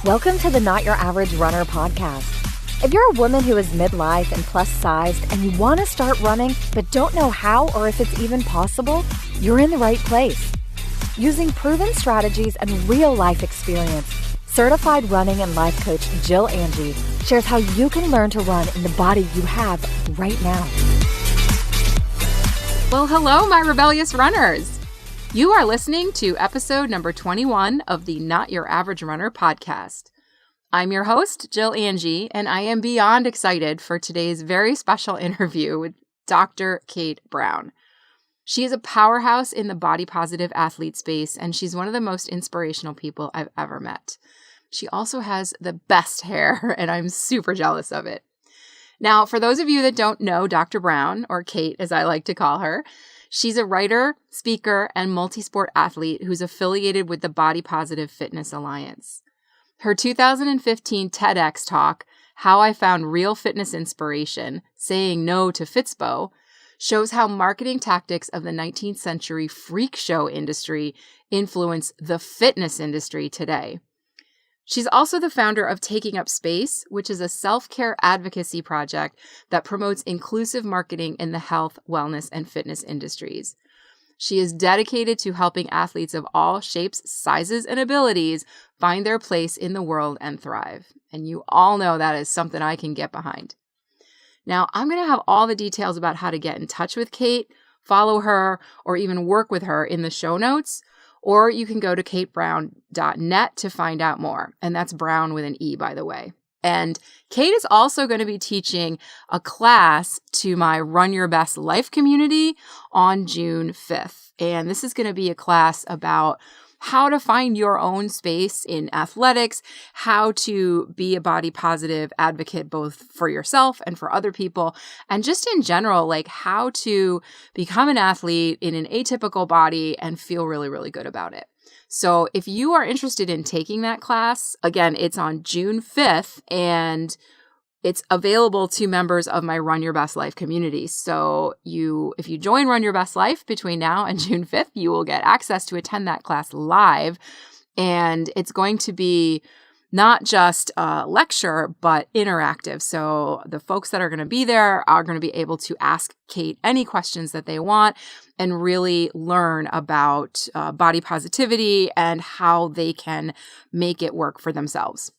Welcome to the Not Your Average Runner podcast. If you're a woman who is midlife and plus-sized and you want to start running but don't know how or if it's even possible, you're in the right place. Using proven strategies and real-life experience, certified running and life coach Jill Angie shares how you can learn to run in the body you have right now. Well, hello, my rebellious runners. You are listening to episode number 21 of the Not Your Average Runner podcast. I'm your host, Jill Angie, and I am beyond excited for today's very special interview with Dr. Kate Browne. She is a powerhouse in the body positive athlete space, and she's one of the most inspirational people I've ever met. She also has the best hair, and I'm super jealous of it. Now, for those of you that don't know Dr. Browne, or Kate as I like to call her, she's a writer, speaker, and multisport athlete who's affiliated with the Body Positive Fitness Alliance. Her 2015 TEDx talk, How I Found Real Fitness Inspiration, Saying No to Fitspo, shows how marketing tactics of the 19th century freak show industry influence the fitness industry today. She's also the founder of Taking Up Space, which is a self-care advocacy project that promotes inclusive marketing in the health, wellness, and fitness industries. She is dedicated to helping athletes of all shapes, sizes, and abilities find their place in the world and thrive. And you all know that is something I can get behind. Now, I'm going to have all the details about how to get in touch with Kate, follow her, or even work with her in the show notes. Or you can go to katebrowne.net to find out more. And that's Browne with an E, by the way. And Kate is also going to be teaching a class to my Run Your Best Life community on June 5th. And this is going to be a class about how to find your own space in athletics, how to be a body positive advocate both for yourself and for other people, and just in general, like how to become an athlete in an atypical body and feel really, really good about it. So if you are interested in taking that class, again, it's on June 5th and it's available to members of my Run Your Best Life community. So if you join Run Your Best Life between now and June 5th, you will get access to attend that class live. And it's going to be not just a lecture, but interactive. So the folks that are going to be there are going to be able to ask Kate any questions that they want and really learn about body positivity and how they can make it work for themselves.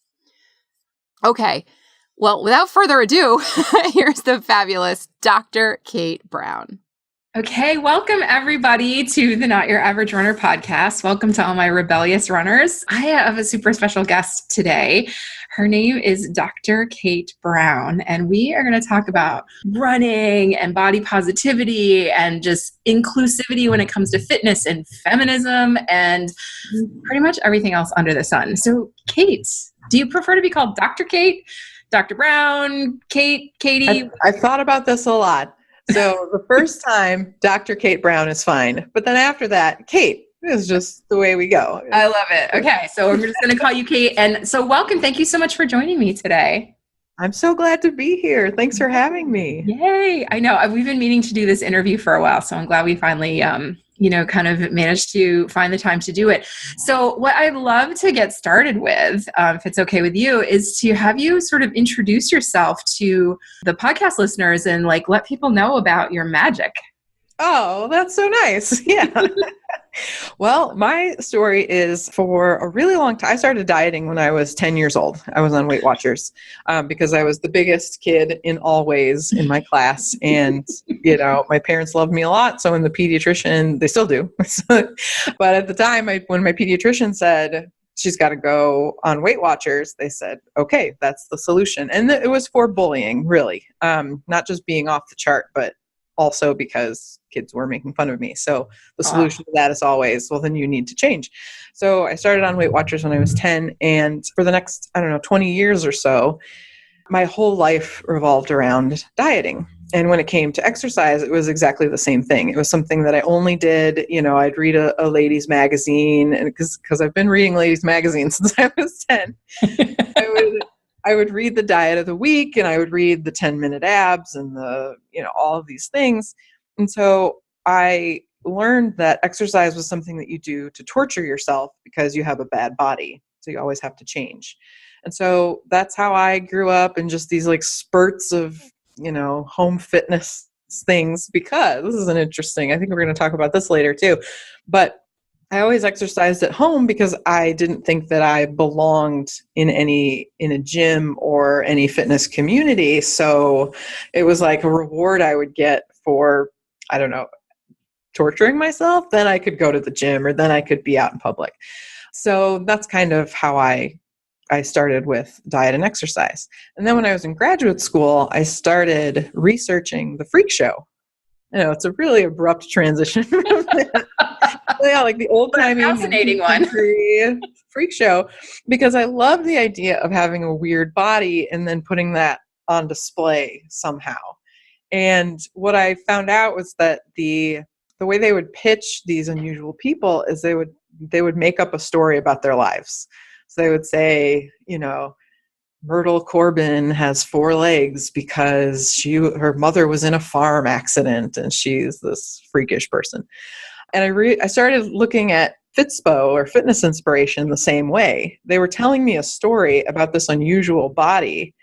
Okay. Well, without further ado, here's the fabulous Dr. Kate Browne. Okay, welcome everybody to the Not Your Average Runner podcast. Welcome to all my rebellious runners. I have a super special guest today. Her name is Dr. Kate Browne, and we are going to talk about running and body positivity and just inclusivity when it comes to fitness and feminism and pretty much everything else under the sun. So, Kate, do you prefer to be called Dr. Kate? Dr. Browne, Kate, Katie? I've thought about this a lot. So the first time, Dr. Kate Browne is fine. But then after that, Kate is just the way we go. I love it. Okay, so we're just going to call you Kate. And so welcome. Thank you so much for joining me today. I'm so glad to be here. Thanks for having me. Yay. I know. We've been meaning to do this interview for a while, so I'm glad we finally kind of managed to find the time to do it. So what I'd love to get started with, if it's okay with you, is to have you sort of introduce yourself to the podcast listeners and let people know about your magic. Oh, that's so nice. Yeah. Well, my story is for a really long time. I started dieting when I was 10 years old. I was on Weight Watchers because I was the biggest kid in all ways in my class. And, my parents loved me a lot. So when the pediatrician, they still do. But at the time, when my pediatrician said, she's got to go on Weight Watchers, they said, okay, that's the solution. And it was for bullying, really. Not just being off the chart, but also because kids were making fun of me. So the solution to that is always, well, then you need to change. So I started on Weight Watchers when I was 10. And for the next, 20 years or so, my whole life revolved around dieting. And when it came to exercise, it was exactly the same thing. It was something that I only did, I'd read a ladies magazine, and because I've been reading ladies magazines since I was 10. I would read the diet of the week, and I would read the 10-minute abs and all of these things. And so I learned that exercise was something that you do to torture yourself because you have a bad body. So you always have to change. And so that's how I grew up in just these like spurts of, home fitness things, because this is an interesting, I think we're going to talk about this later too, but I always exercised at home because I didn't think that I belonged in a gym or any fitness community. So it was like a reward I would get for, I don't know, torturing myself. Then I could go to the gym, or then I could be out in public. So that's kind of how I started with diet and exercise. And then when I was in graduate school, I started researching the freak show. It's a really abrupt transition. Yeah, like the old-timey fascinating one freak show, because I love the idea of having a weird body and then putting that on display somehow. And what I found out was that the way they would pitch these unusual people is they would make up a story about their lives. So they would say, Myrtle Corbin has 4 legs because her mother was in a farm accident and she's this freakish person. And I started looking at Fitspo, or Fitness Inspiration, the same way. They were telling me a story about this unusual body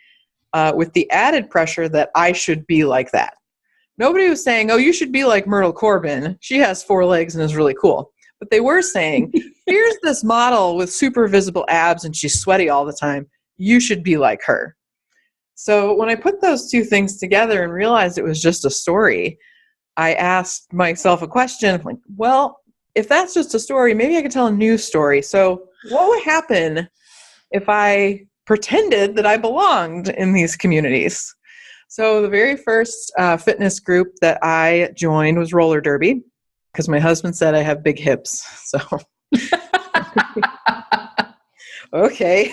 with the added pressure that I should be like that. Nobody was saying, oh, you should be like Myrtle Corbin. She has 4 legs and is really cool. But they were saying, here's this model with super visible abs and she's sweaty all the time. You should be like her. So when I put those two things together and realized it was just a story, I asked myself a question, like, well, if that's just a story, maybe I could tell a new story. So what would happen if I pretended that I belonged in these communities? So the very first fitness group that I joined was roller derby, because my husband said I have big hips. So okay.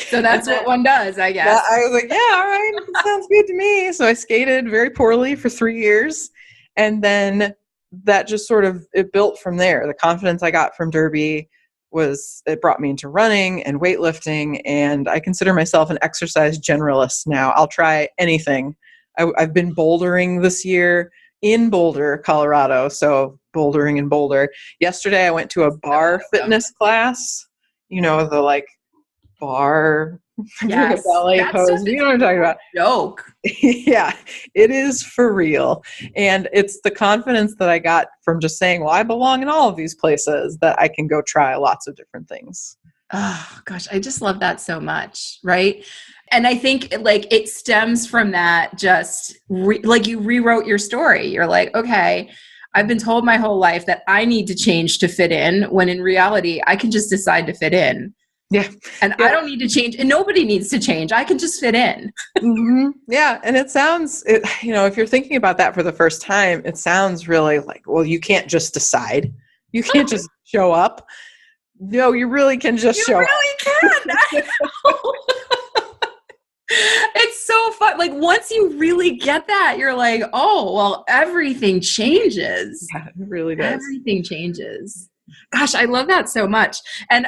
So that's what one does, I guess. I was like, yeah, all right, sounds good to me. So I skated very poorly for 3 years. And then that just it built from there. The confidence I got from derby it brought me into running and weightlifting. And I consider myself an exercise generalist now. I'll try anything. I've been bouldering this year in Boulder, Colorado. So bouldering in Boulder. Yesterday I went to a bar fitness class. The like bar ballet pose. You know what I'm talking about? Joke. Yeah, it is for real. And it's the confidence that I got from just saying, well, I belong in all of these places, that I can go try lots of different things. Oh gosh, I just love that so much. Right. And I think it stems from that, just you rewrote your story. You're like, okay, I've been told my whole life that I need to change to fit in, when in reality, I can just decide to fit in. Yeah. And I don't need to change, and nobody needs to change. I can just fit in. Mm-hmm. Yeah. And it sounds, if you're thinking about that for the first time, it sounds really like, well, you can't just decide. You can't just show up. No, you really can just show up. You really can. It's so fun. Like, once you really get that, you're like, oh, well, everything changes. Yeah, it really does. Everything changes. Gosh, I love that so much. And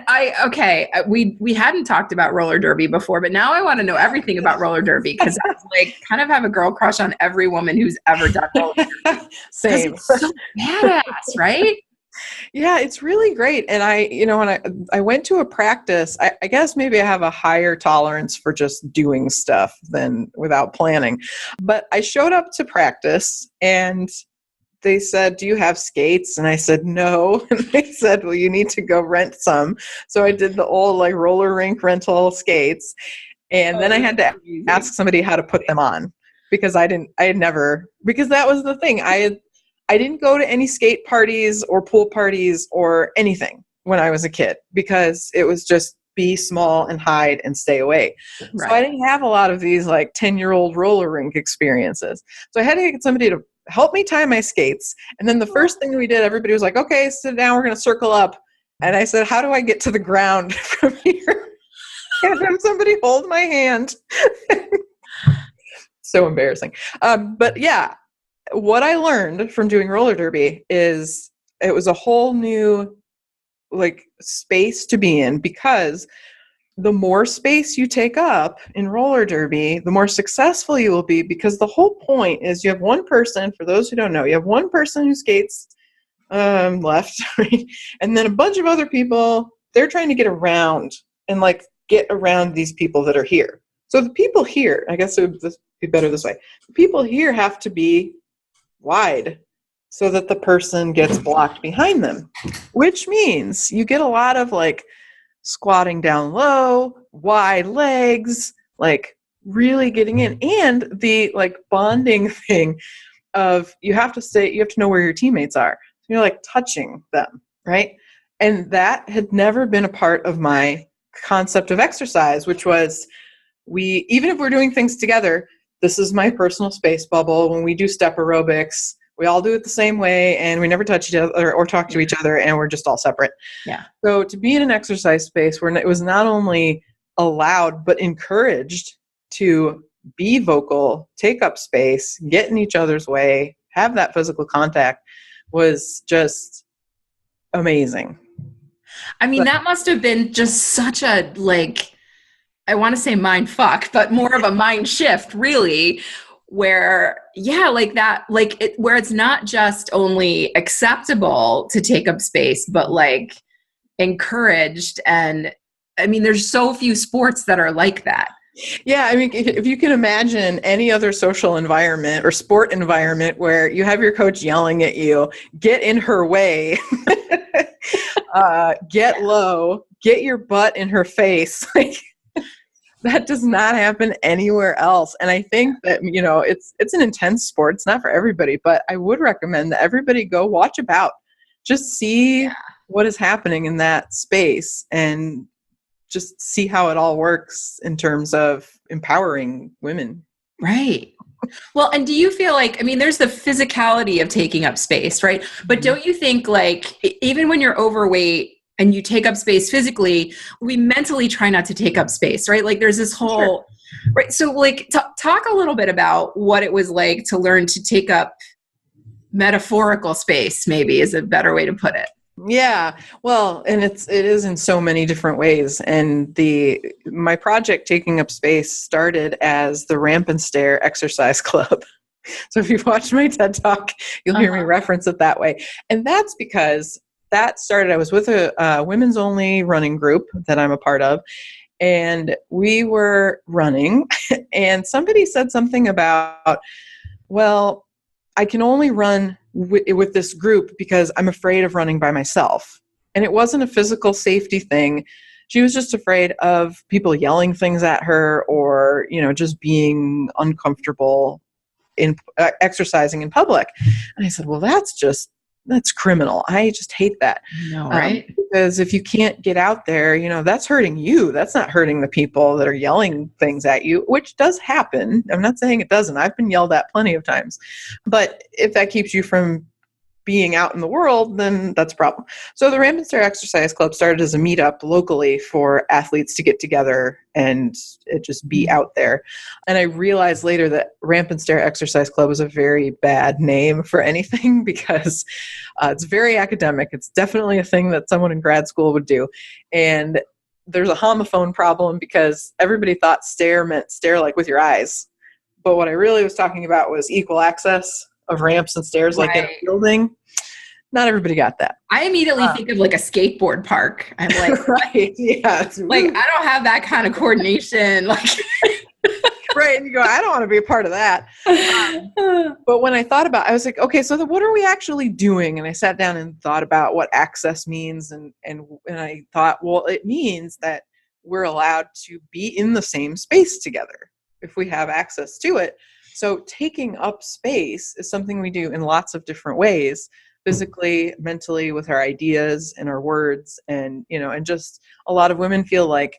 we hadn't talked about roller derby before, but now I want to know everything about roller derby, because I kind of have a girl crush on every woman who's ever done roller derby. Same. It's so badass, right? Yeah, it's really great. And when I went to a practice, I guess maybe I have a higher tolerance for just doing stuff than without planning. But I showed up to practice and they said, do you have skates? And I said, no. And they said, well, you need to go rent some. So I did the old roller rink rental skates. And then I had to ask somebody how to put them on, because because that was the thing. I didn't go to any skate parties or pool parties or anything when I was a kid, because it was just be small and hide and stay away. Right. So I didn't have a lot of these 10-year-old roller rink experiences. So I had to get somebody to help me tie my skates. And then the first thing we did, everybody was like, okay, sit down, we're going to circle up. And I said, how do I get to the ground from here? And then somebody hold my hand. So embarrassing. But yeah, what I learned from doing roller derby is it was a whole new space to be in, because the more space you take up in roller derby, the more successful you will be, because the whole point is you have one person, for those who don't know, you have one person who skates left, right? And then a bunch of other people they're trying to get around and like get around these people that are here. So the people here, I guess it would be better this way. The people here have to be wide so that the person gets blocked behind them, which means you get a lot of like squatting down low, wide legs, like really getting in, and the like bonding thing of you have to know where your teammates are. You're like touching them, right? And that had never been a part of my concept of exercise, which was even if we're doing things together, this is my personal space bubble. When we do step aerobics, we all do it the same way, and we never touch each other or talk to each other, and we're just all separate. Yeah. So to be in an exercise space where it was not only allowed, but encouraged to be vocal, take up space, get in each other's way, have that physical contact was just amazing. I mean, that must have been just such a, like, I want to say mind fuck, but more of a mind shift, really, where, yeah, like that, like where it's not just only acceptable to take up space, but like encouraged. And I mean, there's so few sports that are like that. Yeah, I mean, if you can imagine any other social environment or sport environment where you have your coach yelling at you, get in her way, get low, get your butt in her face, like that does not happen anywhere else. And I think that, you know, it's an intense sport. It's not for everybody, but I would recommend that everybody go watch a bout. Just see what is happening in that space and just see how it all works in terms of empowering women. Right. Well, and do you feel like, I mean, there's the physicality of taking up space, right? But don't you think like, even when you're overweight and you take up space physically, we mentally try not to take up space, right? Like there's this whole, right? So like talk a little bit about what it was like to learn to take up metaphorical space, maybe is a better way to put it. Yeah, well, and it is in so many different ways. And my project Taking Up Space started as the Ramp and Stair Exercise Club. So if you've watched my TED Talk, you'll hear me reference it that way. And that's because that started, I was with a women's only running group that I'm a part of, and we were running, and somebody said something about, well, I can only run with this group because I'm afraid of running by myself. And it wasn't a physical safety thing. She was just afraid of people yelling things at her or, you know, just being uncomfortable in exercising in public. And I said, well, that's criminal. I just hate that. No, right? Because if you can't get out there, you know, that's hurting you. That's not hurting the people that are yelling things at you, which does happen. I'm not saying it doesn't. I've been yelled at plenty of times. But if that keeps you from being out in the world, then that's a problem. So the Ramp and Stair Exercise Club started as a meetup locally for athletes to get together and just be out there. And I realized later that Ramp and Stair Exercise Club was a very bad name for anything because it's very academic. It's definitely a thing that someone in grad school would do. And there's a homophone problem because everybody thought stair meant stare like with your eyes. But what I really was talking about was equal access of ramps and stairs, like in a building. Not everybody got that. I immediately think of like a skateboard park. I'm like, right, yeah, like I don't have that kind of coordination. Like, right, and you go, I don't want to be a part of that. But when I thought about it, I was like, okay, so what are we actually doing? And I sat down and thought about what access means, and I thought, well, it means that we're allowed to be in the same space together if we have access to it. So taking up space is something we do in lots of different ways, physically, mentally, with our ideas and our words. And, you know, and just a lot of women feel like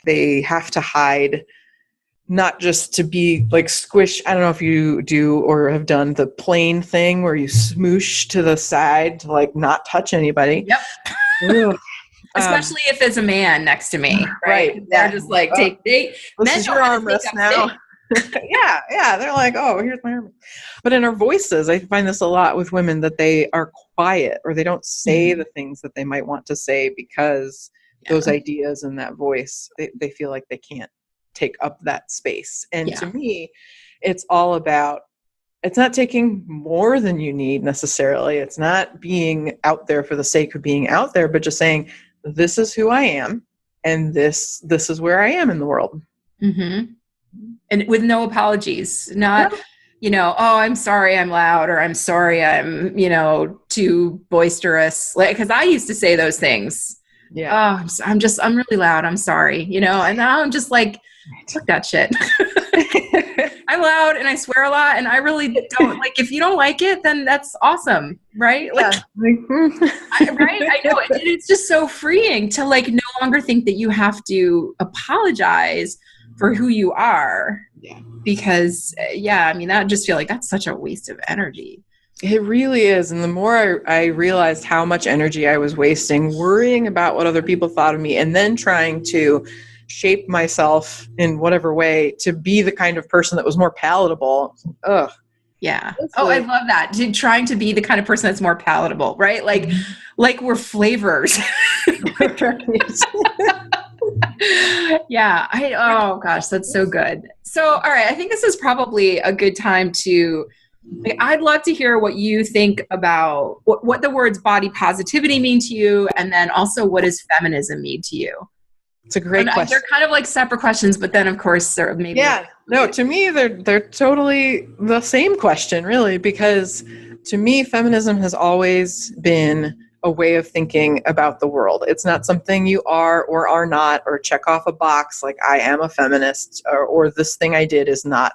they have to hide, not just to be like squish. I don't know if you do or have done the plane thing where you smoosh to the side to like not touch anybody. Yep. Especially if there's a man next to me, right? They're just like, this is your arm rest now. yeah. They're like, oh, here's my arm. But in our voices, I find this a lot with women, that they are quiet or they don't say the things that they might want to say because those ideas and that voice, they feel like they can't take up that space. And to me, it's all about, it's not taking more than you need necessarily. It's not being out there for the sake of being out there, but just saying, this is who I am, and this is where I am in the world. Mm-hmm. And with no apologies, not, oh, I'm sorry I'm loud, or I'm sorry I'm, too boisterous. Like, because I used to say those things. Yeah. Oh, I'm really loud. I'm sorry, and now I'm just like, fuck that shit. I'm loud and I swear a lot, and I really don't like, if you don't like it, then that's awesome. Right. Like, right. I know it. It's just so freeing to like no longer think that you have to apologize for who you are. Yeah. Because I just feel like that's such a waste of energy. It really is. And the more I realized how much energy I was wasting worrying about what other people thought of me, and then trying to shape myself in whatever way to be the kind of person that was more palatable. Ugh. Yeah. Oh, I love that. Trying to be the kind of person that's more palatable, right? Like we're flavors. Yeah. Oh gosh, that's so good. So, all right. I think this is probably a good time to, I'd love to hear what you think about what the words body positivity mean to you. And then also, what does feminism mean to you? It's a great question. They're kind of like separate questions, but then of course they're maybe. Yeah, no, to me, they're totally the same question, really, because to me, feminism has always been a way of thinking about the world. It's not something you are or are not, or check off a box like I am a feminist, or this thing I did is not.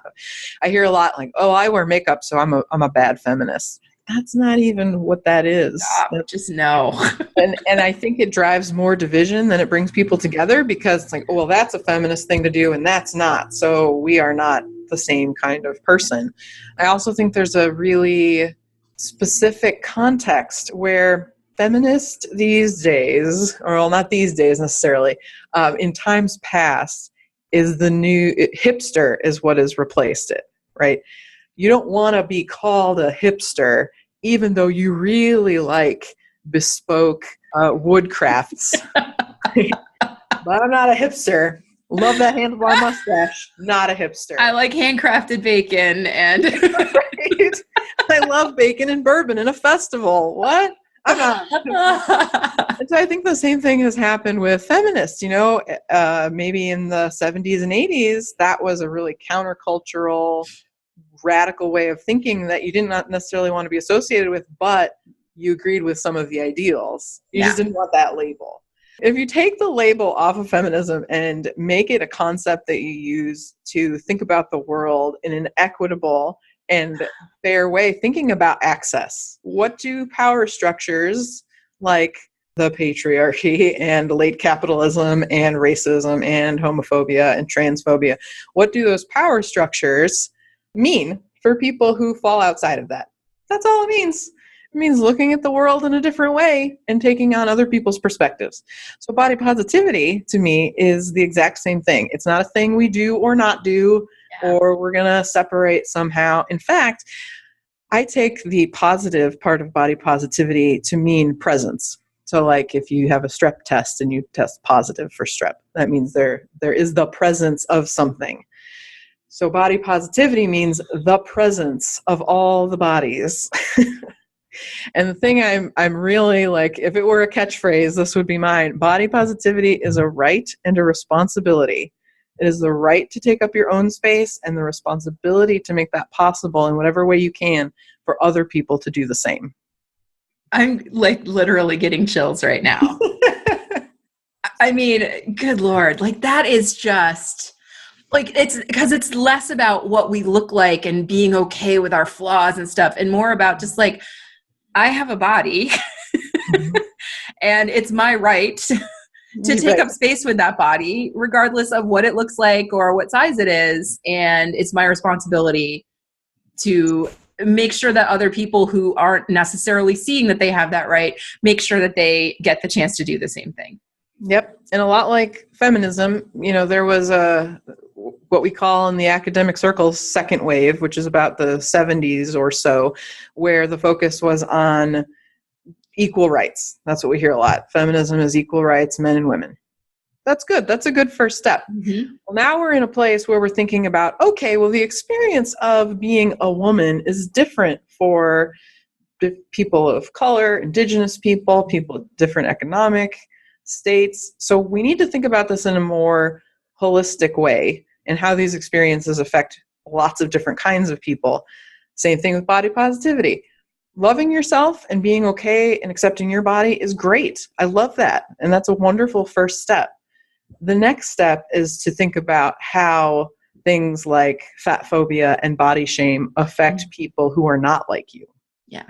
I hear a lot like, oh, I wear makeup, so I'm a bad feminist. That's not even what that is. Just no. and I think it drives more division than it brings people together, because it's like, oh, well, that's a feminist thing to do and that's not. So we are not the same kind of person. I also think there's a really specific context where feminist these days, or well, not these days necessarily, in times past, is the new hipster is what has replaced it, right? You don't want to be called a hipster, even though you really like bespoke wood crafts. But I'm not a hipster. Love that handlebar mustache. Not a hipster. I like handcrafted bacon and right? I love bacon and bourbon in a festival. What? I'm not. And so I think the same thing has happened with feminists. Maybe in the 70s and 80s, that was a really countercultural, radical way of thinking that you did not necessarily want to be associated with, but you agreed with some of the ideals. You just didn't want that label. If you take the label off of feminism and make it a concept that you use to think about the world in an equitable and fair way, thinking about access, what do power structures like the patriarchy and late capitalism and racism and homophobia and transphobia, what do those power structures mean for people who fall outside of that? That's all it means. It means looking at the world in a different way and taking on other people's perspectives. So body positivity, to me, is the exact same thing. It's not a thing we do or not do, or we're going to separate somehow. In fact, I take the positive part of body positivity to mean presence. So like if you have a strep test and you test positive for strep, that means there is the presence of something. So body positivity means the presence of all the bodies. And the thing I'm really like, if it were a catchphrase, this would be mine. Body positivity is a right and a responsibility. It is the right to take up your own space and the responsibility to make that possible in whatever way you can for other people to do the same. I'm like literally getting chills right now. I mean, good Lord, like that is just like, it's because it's less about what we look like and being okay with our flaws and stuff, and more about just like, I have a body and it's my right to take up space with that body, regardless of what it looks like or what size it is. And it's my responsibility to make sure that other people who aren't necessarily seeing that they have that right, make sure that they get the chance to do the same thing. Yep. And a lot like feminism, there was what we call in the academic circles second wave, which is about the 70s or so, where the focus was on equal rights. That's what we hear a lot. Feminism is equal rights, men and women. That's good. That's a good first step. Mm-hmm. Well, now we're in a place where we're thinking about, okay, well, the experience of being a woman is different for people of color, indigenous people with different economic states. So we need to think about this in a more holistic way and how these experiences affect lots of different kinds of people. Same thing with body positivity. Loving yourself and being okay and accepting your body is great. I love that. And that's a wonderful first step. The next step is to think about how things like fat phobia and body shame affect people who are not like you. Yeah.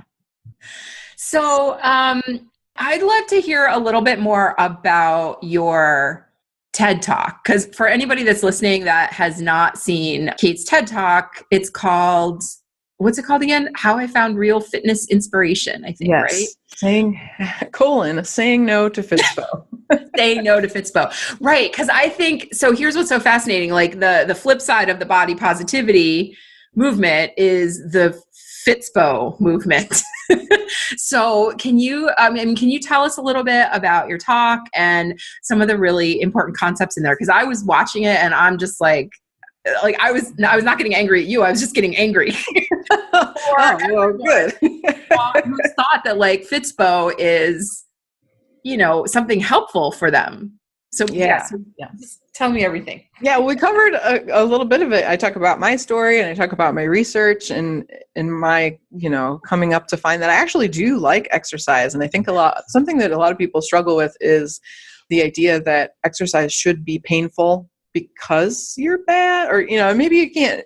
So I'd love to hear a little bit more about your TED Talk, because for anybody that's listening that has not seen Kate's TED Talk, it's called, what's it called again? How I Found Real Fitness Inspiration, I think, yes. Right? Saying no to Fitspo. Saying no to Fitspo. Right. Because I think, so here's what's so fascinating. Like the flip side of the body positivity movement is the Fitspo movement. So can you tell us a little bit about your talk and some of the really important concepts in there? Because I was watching it and I'm just like I was not getting angry at you. I was just getting angry. Well, good. Who thought that like Fitspo is, something helpful for them. So yeah. Just tell me everything. Yeah, we covered a little bit of it. I talk about my story and I talk about my research and my, coming up to find that I actually do like exercise. And I think something that a lot of people struggle with is the idea that exercise should be painful because you're bad, or, maybe you can't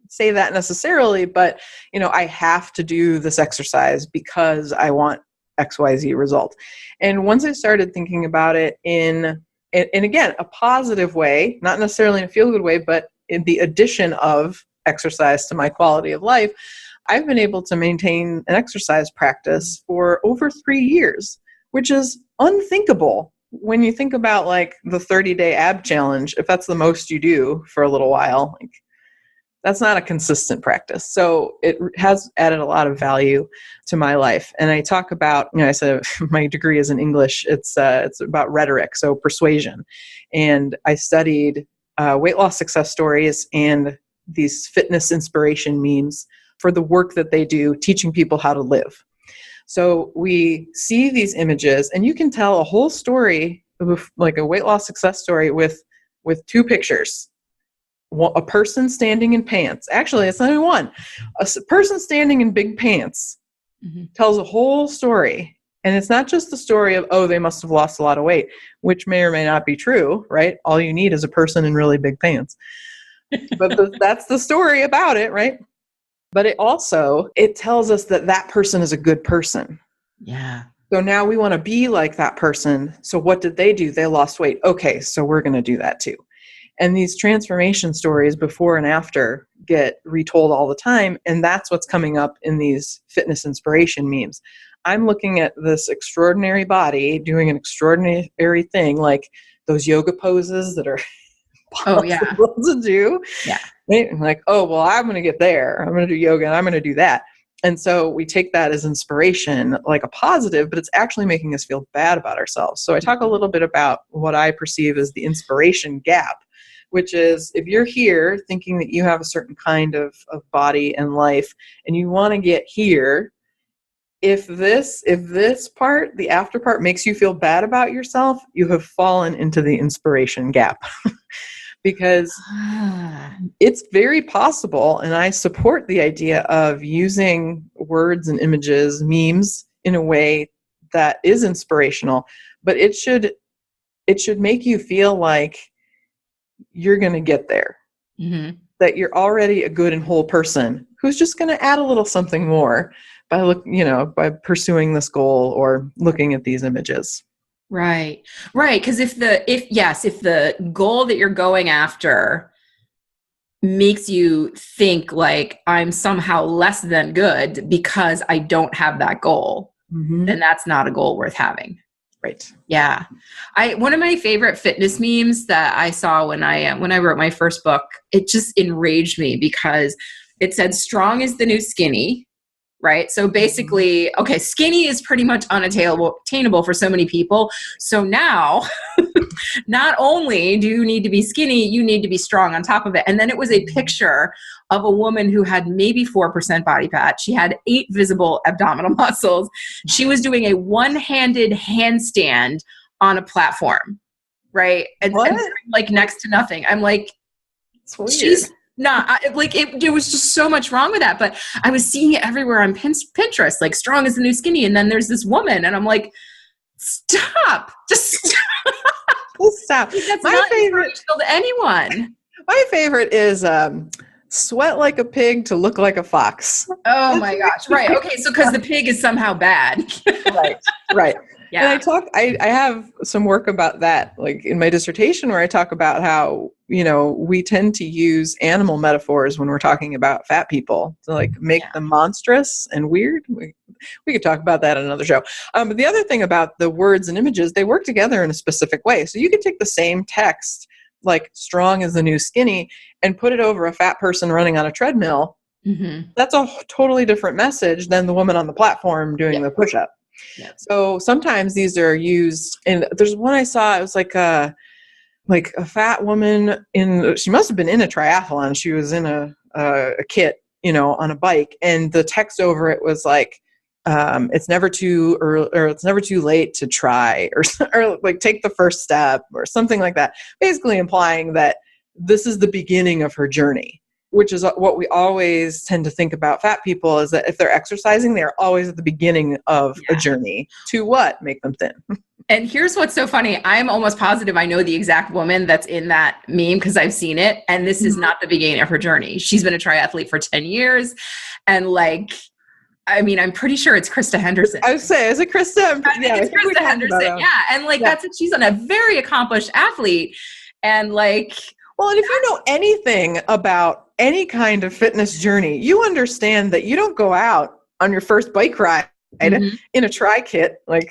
say that necessarily, but, I have to do this exercise because I want XYZ result. And once I started thinking about it in again, a positive way, not necessarily in a feel-good way, but in the addition of exercise to my quality of life, I've been able to maintain an exercise practice for over 3 years, which is unthinkable when you think about like the 30-day ab challenge. If that's the most you do for a little while, like, that's not a consistent practice. So it has added a lot of value to my life. And I talk about, I said my degree is in English. It's about rhetoric, so persuasion. And I studied weight loss success stories and these fitness inspiration memes for the work that they do, teaching people how to live. So we see these images and you can tell a whole story, like a weight loss success story with 2 pictures. A person standing in pants. Actually, it's not even one. A person standing in big pants tells a whole story. And it's not just the story of, they must have lost a lot of weight, which may or may not be true, right? All you need is a person in really big pants. But that's the story about it, right? But it tells us that person is a good person. Yeah. So now we want to be like that person. So what did they do? They lost weight. Okay, so we're going to do that too. And these transformation stories before and after get retold all the time. And that's what's coming up in these fitness inspiration memes. I'm looking at this extraordinary body doing an extraordinary thing, like those yoga poses that are possible to do. Yeah. I'm like, I'm going to get there. I'm going to do yoga and I'm going to do that. And so we take that as inspiration, like a positive, but it's actually making us feel bad about ourselves. So I talk a little bit about what I perceive as the inspiration gap, which is if you're here thinking that you have a certain kind of body and life and you want to get here, if this part, the after part, makes you feel bad about yourself, you have fallen into the inspiration gap. Because it's very possible, and I support the idea of using words and images, memes, in a way that is inspirational, but it should make you feel like you're going to get there, that you're already a good and whole person who's just going to add a little something more by pursuing this goal or looking at these images. Right. Because if the goal that you're going after makes you think like I'm somehow less than good because I don't have that goal, then that's not a goal worth having. Right. Yeah. One of my favorite fitness memes that I saw when I wrote my first book, it just enraged me because it said strong is the new skinny. Right. So basically, skinny is pretty much unattainable for so many people. So now, not only do you need to be skinny, you need to be strong on top of it. And then it was a picture of a woman who had maybe 4% body fat. She had 8 visible abdominal muscles. She was doing a one-handed handstand on a platform, right? And like next to nothing. I'm like, she's not, it was just so much wrong with that. But I was seeing it everywhere on Pinterest, like strong is the new skinny. And then there's this woman and I'm like, stop, just stop. Stop. That's not inspirational to anyone. My favorite is sweat like a pig to look like a fox. Oh my gosh. Right. Okay. So because the pig is somehow bad. Right. Yeah. And I have some work about that, like in my dissertation, where I talk about how, we tend to use animal metaphors when we're talking about fat people to like make them monstrous and weird. We could talk about that in another show. But the other thing about the words and images, they work together in a specific way. So you could take the same text, like strong is the new skinny, and put it over a fat person running on a treadmill. Mm-hmm. That's a totally different message than the woman on the platform doing the push-up. Yeah. So sometimes these are used, and there's one I saw, it was like a fat woman she must have been in a triathlon. She was in a kit, on a bike, and the text over it was like, it's never too early, or it's never too late to try, or like take the first step or something like that. Basically implying that this is the beginning of her journey, which is what we always tend to think about fat people, is that if they're exercising, they're always at the beginning of a journey to what? Make them thin. And here's what's so funny. I'm almost positive I know the exact woman that's in that meme because I've seen it. And this is not the beginning of her journey. She's been a triathlete for 10 years. And I'm pretty sure it's Krista Henderson. I would say, is it Krista? It's Krista Henderson. Yeah. And that's it. She's a very accomplished athlete. And well, and if you know anything about any kind of fitness journey, you understand that you don't go out on your first bike ride in a tri-kit, like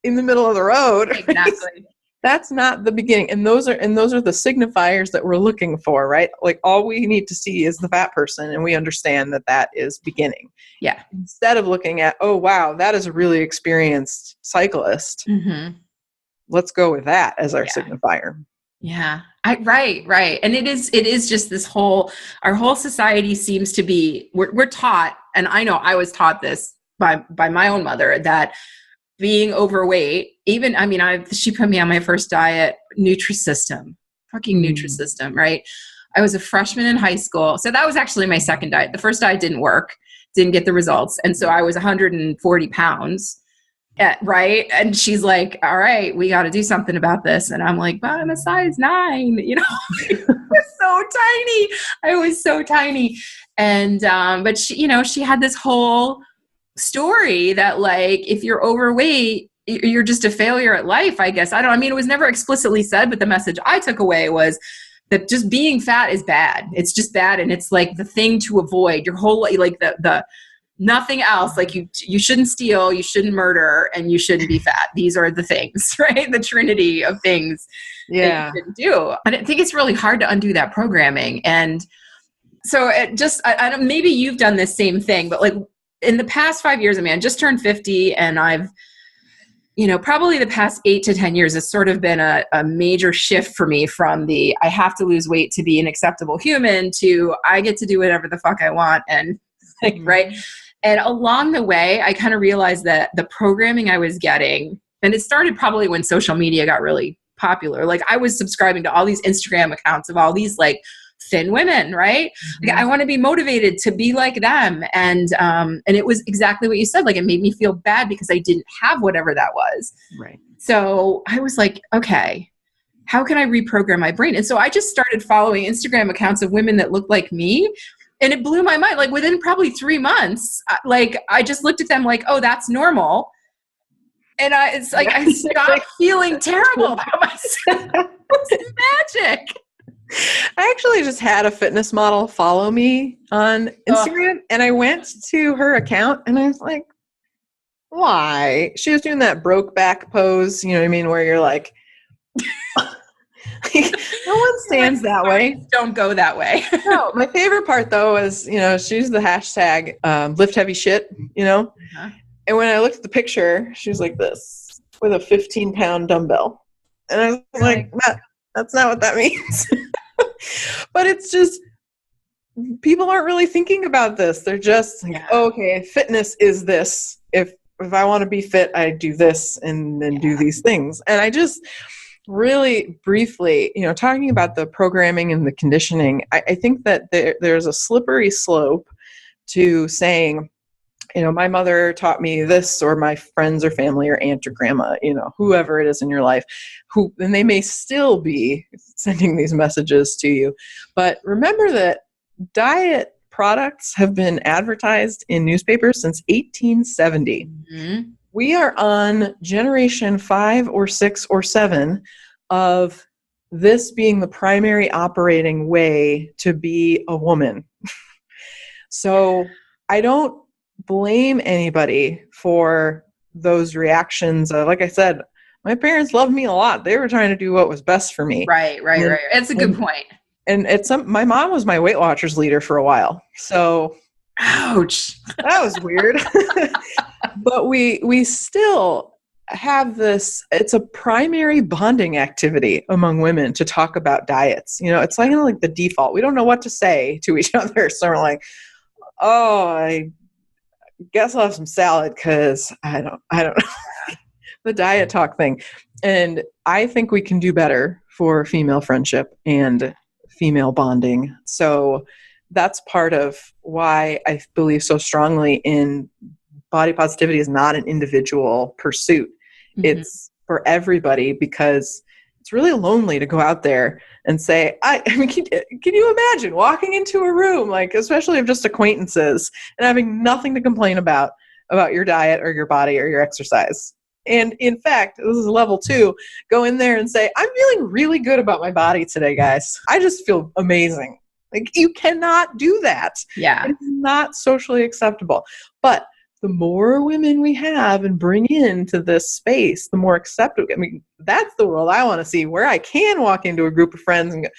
in the middle of the road. Exactly. That's not the beginning. And those are the signifiers that we're looking for, right? Like all we need to see is the fat person, and we understand that is beginning. Yeah. Instead of looking at, oh, wow, that is a really experienced cyclist. Mm-hmm. Let's go with that as our signifier. Yeah. Right. And it is just this our whole society seems to be, we're taught, and I know I was taught this by my own mother, that being overweight, she put me on my first diet, Nutrisystem, right? I was a freshman in high school. So that was actually my second diet. The first diet didn't work, didn't get the results. And so I was 140 pounds. Right. And she's like, all right, we got to do something about this. And I'm like, but I'm a size 9, I was so tiny. And, but she had this whole story that if you're overweight, you're just a failure at life, I guess. It was never explicitly said, but the message I took away was that just being fat is bad. It's just bad. And it's the thing to avoid your whole, the nothing else. You shouldn't steal, you shouldn't murder, and you shouldn't be fat. These are the things, right? The trinity of things that you shouldn't do. And I think it's really hard to undo that programming. And so I don't, maybe you've done this same thing, but in the past 5 years, I just turned 50, and I've, probably the past 8 to 10 years has sort of been a major shift for me from I have to lose weight to be an acceptable human to I get to do whatever the fuck I want. And right. And along the way, I kind of realized that the programming I was getting, and it started probably when social media got really popular. I was subscribing to all these Instagram accounts of all these thin women, right? I want to be motivated to be like them. And it was exactly what you said. It made me feel bad because I didn't have whatever that was. Right. So I was like, okay, how can I reprogram my brain? And so I just started following Instagram accounts of women that looked like me. And it blew my mind. Within probably 3 months, I just looked at them oh, that's normal. And I stopped feeling terrible about myself. It's magic. I actually just had a fitness model follow me on Instagram, and I went to her account, and I was like, why? She was doing that broke back pose, where you're like, no one stands that way. Don't go that way. No, my favorite part though is, she used the hashtag lift heavy shit, Uh-huh. And when I looked at the picture, she was like this with a 15-pound dumbbell. And I was like, that's not what that means. But it's just, people aren't really thinking about this. They're just okay, fitness is this. If if I want to be fit, I do this and then do these things. And I just really briefly, talking about the programming and the conditioning, I think that there's a slippery slope to saying, my mother taught me this, or my friends or family or aunt or grandma, whoever it is in your life, and they may still be sending these messages to you. But remember that diet products have been advertised in newspapers since 1870. Mm-hmm. We are on generation 5 or 6 or 7 of this being the primary operating way to be a woman. So I don't blame anybody for those reactions. Like I said, my parents loved me a lot. They were trying to do what was best for me. Right. That's a good point. And my mom was my Weight Watchers leader for a while. So, ouch. That was weird. But we still have this, it's a primary bonding activity among women to talk about diets. It's like the default. We don't know what to say to each other. So we're like, oh, I guess I'll have some salad because I don't know. The diet talk thing. And I think we can do better for female friendship and female bonding. So that's part of why I believe so strongly in body positivity is not an individual pursuit. Mm-hmm. It's for everybody, because it's really lonely to go out there and say, I mean, can you imagine walking into a room, like, especially of just acquaintances, and having nothing to complain about your diet or your body or your exercise? And in fact, this is level 2, go in there and say, I'm feeling really good about my body today, guys. I just feel amazing. Like, you cannot do that. Yeah. It's not socially acceptable. But the more women we have and bring into this space, the more acceptable. I mean, that's the world I want to see, where I can walk into a group of friends and go,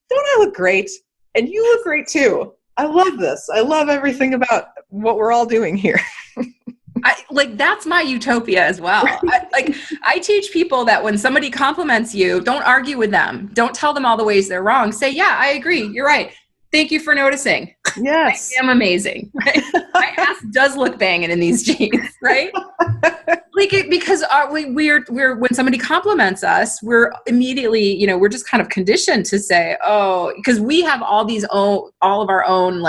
don't I look great? And you look great too. I love this. I love everything about what we're all doing here. That's my utopia as well. I teach people that when somebody compliments you, don't argue with them. Don't tell them all the ways they're wrong. Say, yeah, I agree. You're right. Thank you for noticing. Yes. I am amazing. Right? My ass does look banging in these jeans, right? Because we're when somebody compliments us, we're immediately, we're just kind of conditioned to say, oh, because we have all of our own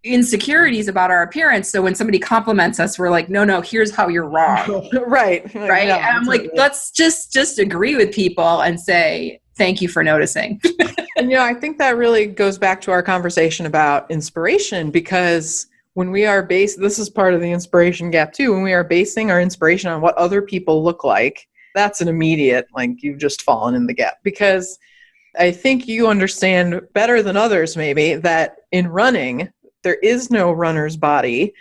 insecurities about our appearance. So when somebody compliments us, we're like, no, here's how you're wrong. Right. No, and I'm like, let's just agree with people and say, thank you for noticing. And, I think that really goes back to our conversation about inspiration, because when we are this is part of the inspiration gap too, when we are basing our inspiration on what other people look like, that's an immediate, you've just fallen in the gap. Because I think you understand better than others maybe that in running, there is no runner's body.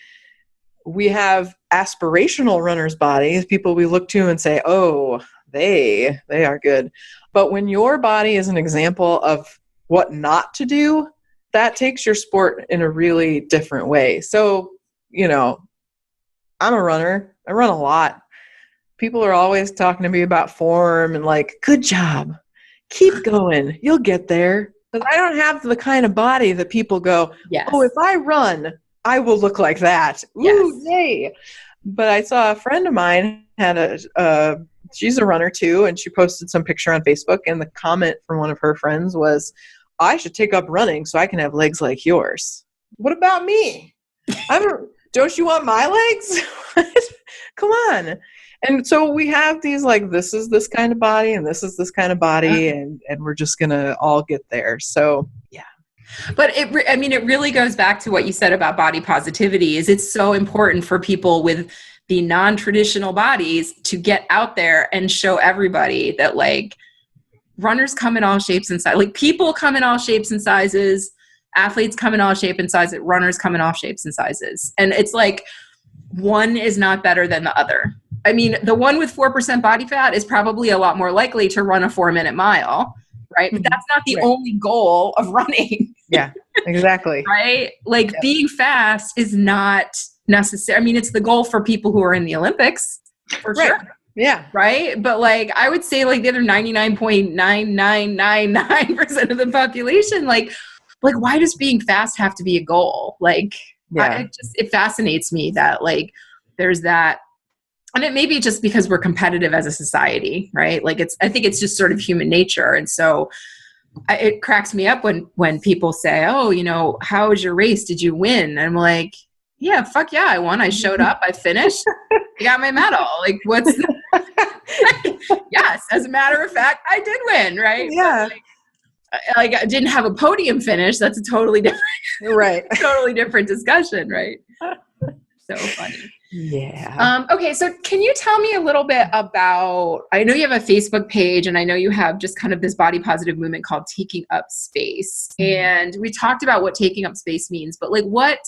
We have aspirational runner's bodies, people we look to and say, oh, they are good. But when your body is an example of what not to do, that takes your sport in a really different way. So, I'm a runner. I run a lot. People are always talking to me about form and good job. Keep going. You'll get there. Because I don't have the kind of body that people go, yes. Oh, if I run, I will look like that. Ooh, yes. Yay. But I saw a friend of mine had she's a runner too, and she posted some picture on Facebook, and the comment from one of her friends was, I should take up running so I can have legs like yours. What about me? Don't you want my legs? Come on. And so we have these this is this kind of body and this is this kind of body, and we're just going to all get there. So, yeah. But it really goes back to what you said about body positivity. Is it's so important for people with the non-traditional bodies to get out there and show everybody that runners come in all shapes and sizes. People come in all shapes and sizes. Athletes come in all shapes and sizes. Runners come in all shapes and sizes. And it's one is not better than the other. I mean, the one with 4% body fat is probably a lot more likely to run a 4-minute mile, right? But that's not the only goal of running. Yeah, exactly. Right? Being fast is not necessary. I mean, it's the goal for people who are in the Olympics, for sure. Yeah. Right? But I would say the other 99.9999% of the population, why does being fast have to be a goal? It fascinates me that there's that. And it may be just because we're competitive as a society, right? Like I think it's just sort of human nature. And so it cracks me up when people say, oh, how was your race? Did you win? And I'm like, yeah, fuck yeah, I won. I showed up, I finished, I got my medal. Like, what's yes, as a matter of fact, I did win, right? Yeah. Like I didn't have a podium finish. That's a totally different, Right. totally different discussion, right? So funny. Yeah. Okay, so can you tell me a little bit about, I know you have a Facebook page and I know you have just kind of this body positive movement called Taking Up Space. And we talked about what taking up space means, but like what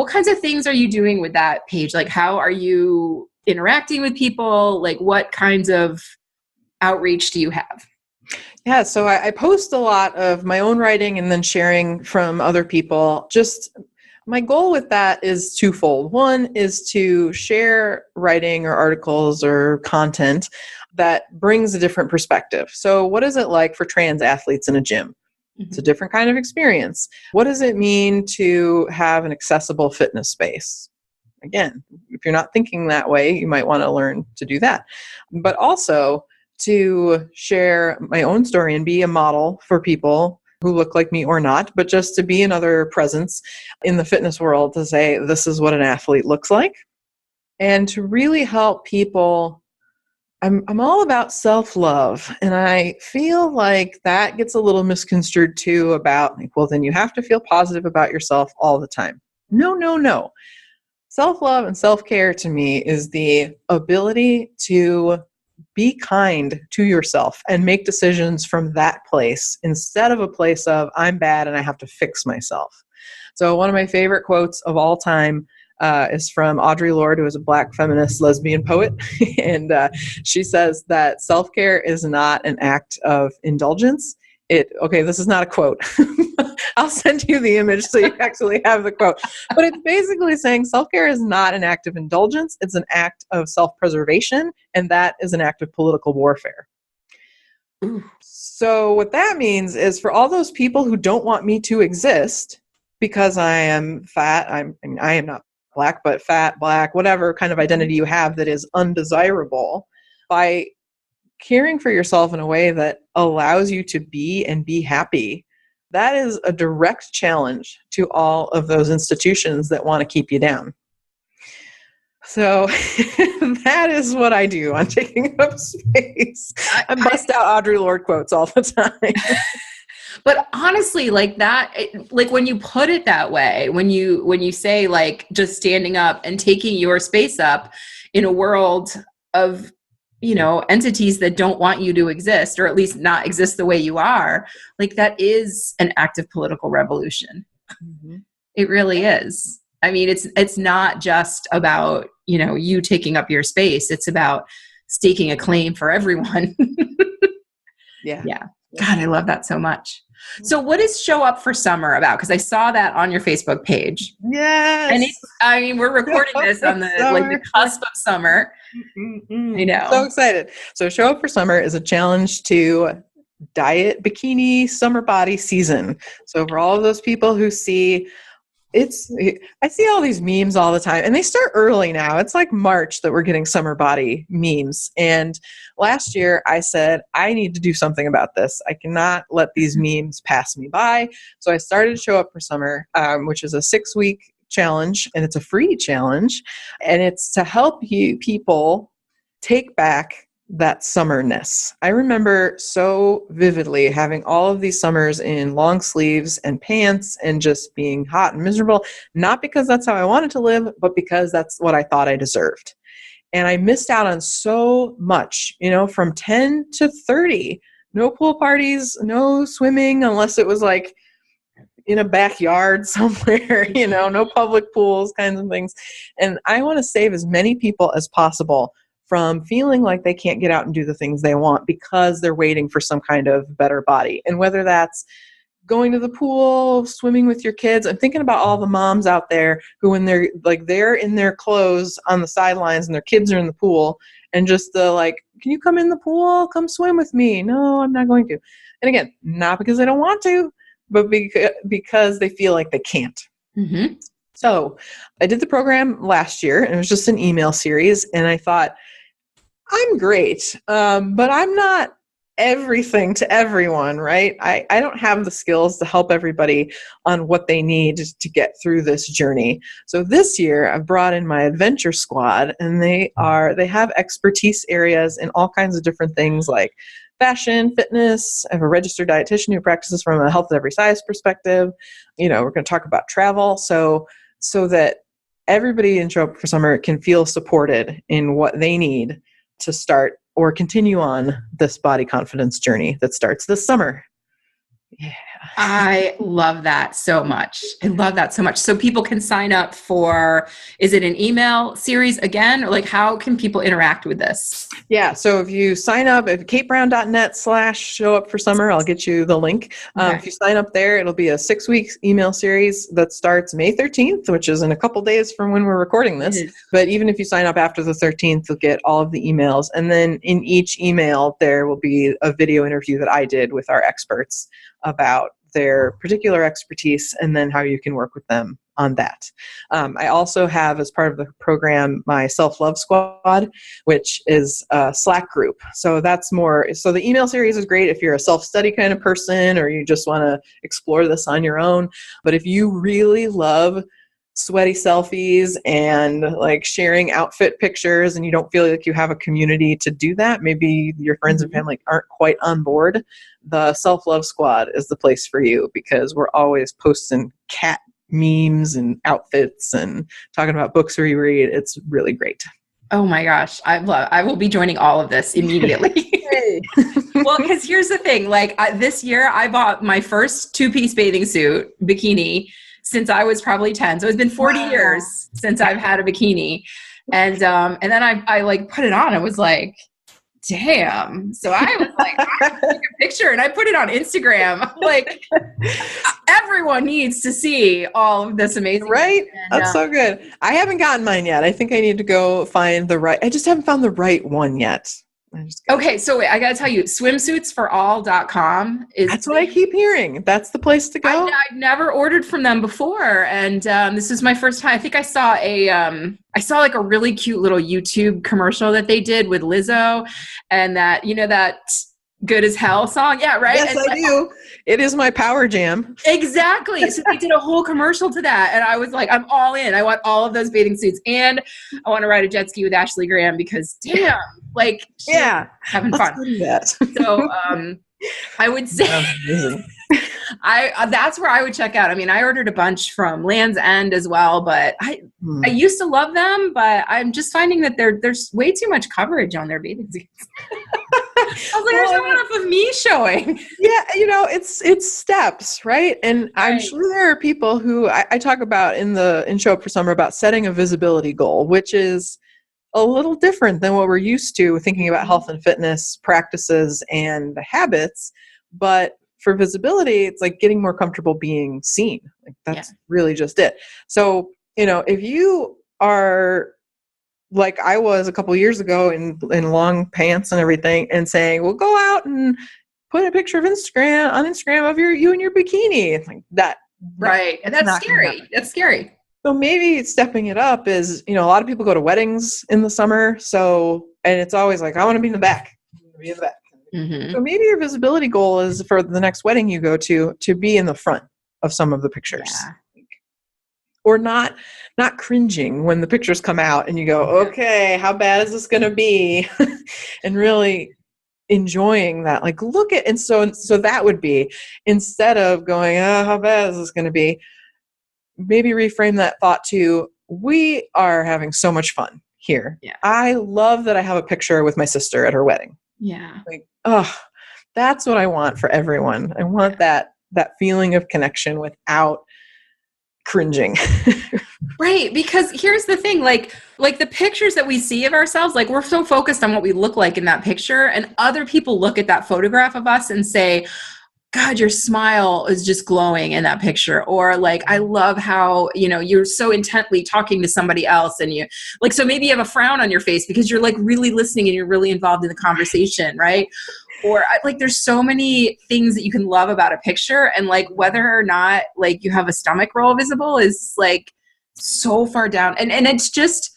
kinds of things are you doing with that page? Like how are you interacting with people? Like what kinds of outreach do you have? Yeah, so I post a lot of my own writing and then sharing from other people. Just my goal with that is twofold. One is to share writing or articles or content that brings a different perspective. So what is it like for trans athletes in a gym? It's a different kind of experience. What does it mean to have an accessible fitness space? Again, if you're not thinking that way, you might want to learn to do that. But also to share my own story and be a model for people who look like me or not, but just to be another presence in the fitness world to say, this is what an athlete looks like. And to really help people, I'm all about self-love. And I feel like that gets a little misconstrued too about, like, well, then you have to feel positive about yourself all the time. No. Self-love and self-care to me is the ability to be kind to yourself and make decisions from that place instead of a place of I'm bad and I have to fix myself. So one of my favorite quotes of all time is from Audre Lorde, who is a Black feminist lesbian poet. And she says that self-care is not an act of indulgence. This is not a quote. I'll send you the image so you actually have the quote. But it's basically saying self-care is not an act of indulgence. It's an act of self-preservation, and that is an act of political warfare. Ooh. So what that means is for all those people who don't want me to exist because I am fat, I am not Black, but fat, Black, whatever kind of identity you have that is undesirable, by caring for yourself in a way that allows you to be and be happy, that is a direct challenge to all of those institutions that want to keep you down. So that is what I do on Taking Up Space. I bust out Audre Lorde quotes all the time. But honestly, like that, like when you put it that way, when you say like just standing up and taking your space up in a world of, entities that don't want you to exist, or at least not exist the way you are, like that is an act of political revolution. Mm-hmm. It really is. I mean, it's not just about, you taking up your space. It's about staking a claim for everyone. Yeah. God, I love that so much. So what is Show Up for Summer about? Because I saw that on your Facebook page. Yes. And we're recording this on the cusp of summer. Mm-hmm. I know. So excited. So Show Up for Summer is a challenge to diet bikini summer body season. So for all of those people who see I see all these memes all the time, and they start early now. It's like March that we're getting summer body memes. And last year I said, I need to do something about this. I cannot let these memes pass me by. So I started Show Up for Summer, which is a 6-week challenge, and it's a free challenge. And it's to help people take back that summerness. I remember so vividly having all of these summers in long sleeves and pants and just being hot and miserable, not because that's how I wanted to live, but because that's what I thought I deserved. And I missed out on so much, from 10 to 30, no pool parties, no swimming, unless it was like in a backyard somewhere, no public pools, kinds of things. And I want to save as many people as possible from feeling like they can't get out and do the things they want because they're waiting for some kind of better body. And whether that's going to the pool, swimming with your kids, I'm thinking about all the moms out there who, when they're in their clothes on the sidelines and their kids are in the pool, and just can you come in the pool? Come swim with me. No, I'm not going to. And again, not because they don't want to, but because they feel like they can't. Mm-hmm. So I did the program last year, and it was just an email series. And I thought, I'm great, but I'm not everything to everyone, right? I don't have the skills to help everybody on what they need to get through this journey. So this year I've brought in my adventure squad, and they have expertise areas in all kinds of different things like fashion, fitness. I have a registered dietitian who practices from a health at every size perspective. We're going to talk about travel. So that everybody in Show Up for Summer can feel supported in what they need to start or continue on this body confidence journey that starts this summer. Yeah. I love that so much. I love that so much. So people can sign up for, is it an email series again? Or like, how can people interact with this? Yeah. So if you sign up at katebrown.net/showupforsummer, I'll get you the link. Okay. If you sign up there, it'll be a 6-week email series that starts May 13th, which is in a couple days from when we're recording this. But even if you sign up after the 13th, you'll get all of the emails. And then in each email, there will be a video interview that I did with our experts about their particular expertise and then how you can work with them on that. I also have, as part of the program, my self-love squad, which is a Slack group. So the email series is great if you're a self-study kind of person or you just want to explore this on your own. But if you really love sweaty selfies and like sharing outfit pictures and you don't feel like you have a community to do that, maybe your friends and family aren't quite on board, the self-love squad is the place for you, because we're always posting cat memes and outfits and talking about books we read. It's really great. Oh my gosh. I will be joining all of this immediately. Well, because here's the thing, this year I bought my first 2-piece bathing suit bikini since I was probably 10. So it's been 40 years since I've had a bikini. And then I put it on. I was like, damn. So I was like, I took a picture and I put it on Instagram. Like, everyone needs to see all of this amazing. Right? That's so good. I haven't gotten mine yet. I think I need to go find I just haven't found the right one yet. Okay, so wait, I got to tell you, swimsuitsforall.com is... That's what I keep hearing. That's the place to go. I've never ordered from them before, and this is my first time. I think I saw a really cute little YouTube commercial that they did with Lizzo, and that Good as Hell song. Yeah, right? Yes, I do. It is my power jam. Exactly. So they did a whole commercial to that. And I was like, I'm all in. I want all of those bathing suits. And I want to ride a jet ski with Ashley Graham because damn, having fun. So I would say that's where I would check out. I mean, I ordered a bunch from Land's End as well, but I used to love them, but I'm just finding that there's way too much coverage on their bathing suits. I was like, there's not enough of me showing. Yeah, it's steps, right? And I'm sure there are people who I talk about in Show Up for Summer about setting a visibility goal, which is a little different than what we're used to thinking about health and fitness practices and habits. But for visibility, it's like getting more comfortable being seen. Like that's really just it. So, if you are like I was a couple years ago in long pants and everything and saying, well, go out and put a picture of Instagram of you in your bikini, like that. Right. And that's scary. That's scary. So maybe stepping it up is, a lot of people go to weddings in the summer. So, and it's always like, I want to be in the back. Mm-hmm. So maybe your visibility goal is for the next wedding you go to be in the front of some of the pictures. Yeah. Or not cringing when the pictures come out and you go, okay, how bad is this going to be? And really enjoying that. Like, look at, and so that would be, instead of going, oh, how bad is this going to be? Maybe reframe that thought to, we are having so much fun here. Yeah. I love that I have a picture with my sister at her wedding. Yeah. Like, oh, that's what I want for everyone. I want that feeling of connection without cringing. Right. Because here's the thing, like the pictures that we see of ourselves, like we're so focused on what we look like in that picture, and other people look at that photograph of us and say, God, your smile is just glowing in that picture. Or like, I love how, you're so intently talking to somebody else, and you like, so maybe you have a frown on your face because you're like really listening and you're really involved in the conversation. Right. Or like, there's so many things that you can love about a picture, and like whether or not like you have a stomach roll visible is like, so far down. And it's just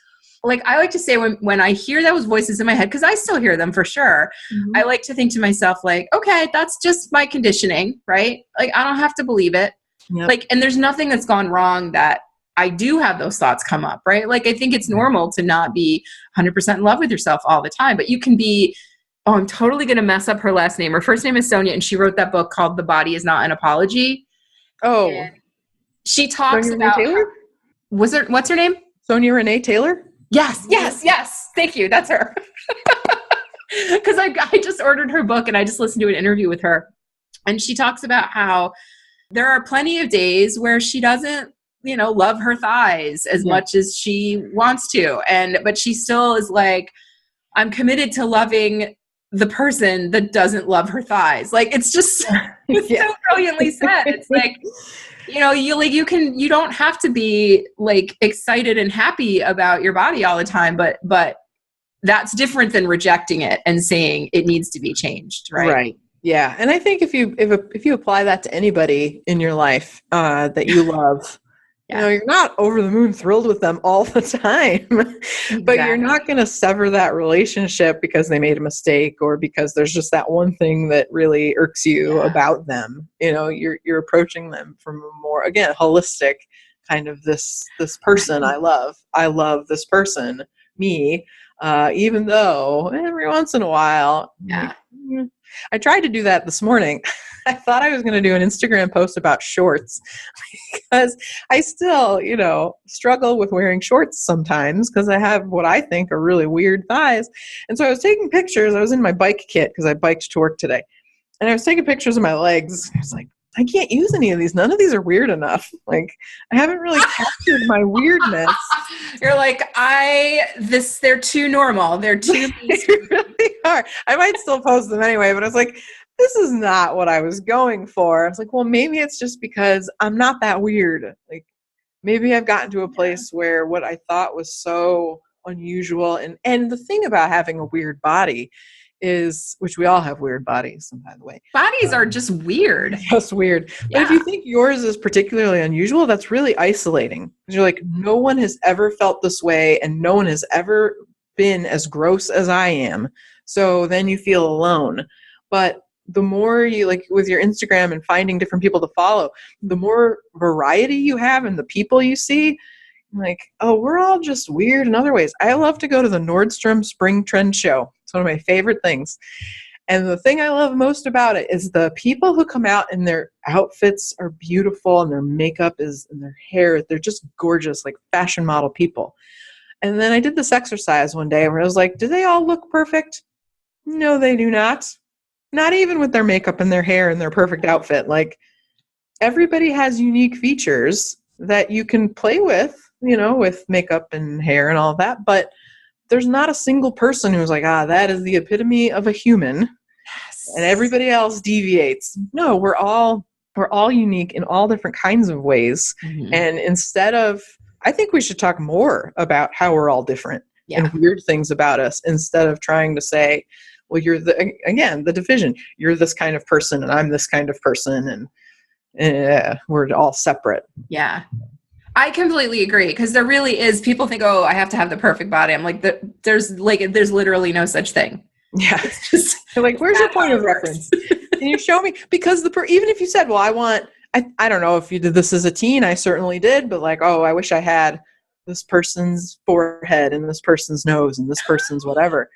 like, I like to say when I hear those voices in my head, because I still hear them for sure, I like to think to myself, like, okay, that's just my conditioning, right? Like, I don't have to believe it. Yep. Like, and there's nothing that's gone wrong that I do have those thoughts come up, right? Like, I think it's normal to not be 100% in love with yourself all the time, but you can be, oh, I'm totally going to mess up her last name. Her first name is Sonia, and she wrote that book called The Body Is Not an Apology. Oh, and she talks Sonia about, Renee Taylor? What's her name? Sonia Renee Taylor? Yes. Thank you. That's her. Because I just ordered her book and I just listened to an interview with her. And she talks about how there are plenty of days where she doesn't, love her thighs as much as she wants to. But she still is like, I'm committed to loving the person that doesn't love her thighs. Like, it's just it's so brilliantly said. It's like, you don't have to be like excited and happy about your body all the time, but that's different than rejecting it and saying it needs to be changed. Right. Yeah. And I think if you apply that to anybody in your life that you love, you're not over the moon thrilled with them all the time, but you're not going to sever that relationship because they made a mistake or because there's just that one thing that really irks you about them. You're approaching them from a more, again, holistic kind of this person I love this person, me, even though every once in a while, I tried to do that this morning. I thought I was going to do an Instagram post about shorts because I still, struggle with wearing shorts sometimes because I have what I think are really weird thighs. And so I was taking pictures. I was in my bike kit because I biked to work today. And I was taking pictures of my legs. I was like, I can't use any of these. None of these are weird enough. Like, I haven't really captured my weirdness. You're like, they're too normal. They're too. They really are. I might still post them anyway, but I was like, this is not what I was going for. I was like, well, maybe it's just because I'm not that weird. Like, maybe I've gotten to a place where what I thought was so unusual. And the thing about having a weird body is, which we all have weird bodies, by the way. Bodies are just weird. Just weird. But if you think yours is particularly unusual, that's really isolating. Because you're like, no one has ever felt this way and no one has ever been as gross as I am. So then you feel alone. But the more you, like with your Instagram and finding different people to follow, the more variety you have in the people you see, like, oh, we're all just weird in other ways. I love to go to the Nordstrom Spring Trend Show. It's one of my favorite things. And the thing I love most about it is the people who come out and their outfits are beautiful and their makeup is, and their hair, they're just gorgeous, like fashion model people. And then I did this exercise one day where I was like, do they all look perfect? No, they do not. Not even with their makeup and their hair and their perfect outfit. Like, everybody has unique features that you can play with, with makeup and hair and all of that. But there's not a single person who's like, that is the epitome of a human. Yes. And everybody else deviates. No, we're all unique in all different kinds of ways. Mm-hmm. And I think we should talk more about how we're all different and weird things about us instead of trying to say, well, you're the division. You're this kind of person and I'm this kind of person and we're all separate. Yeah. I completely agree because there really is, people think, oh, I have to have the perfect body. I'm like, there's literally no such thing. Yeah. It's just like, where's your point of reference? Can you show me? Because even if you said, well, I don't know if you did this as a teen, I certainly did, but like, oh, I wish I had this person's forehead and this person's nose and this person's whatever.